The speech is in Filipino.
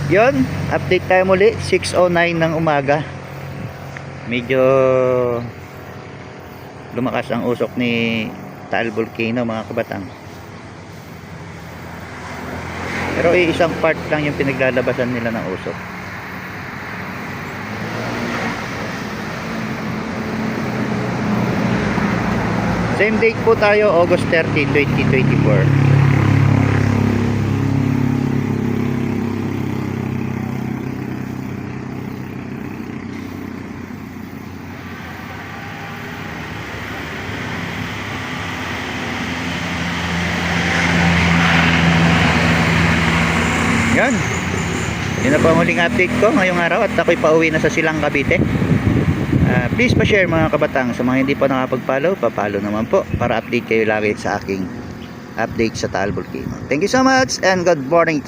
Yun, update tayo muli. 6:09 ng umaga. Medyo lumakas ang usok ni Taal Volcano, mga kabatang. Pero isang part lang yung pinaglalabasan nila ng usok. Same date po tayo, August 30, 2024. Yan. Yun na po ang huling update ko ngayong araw at ako'y pauwi na sa Silang, Cavite. Please pa-share mga kabatang. Sa mga hindi pa nakapag-follow, pa-follow naman po para update kayo lagi sa aking update sa Taal Volcano. Thank you so much and good morning.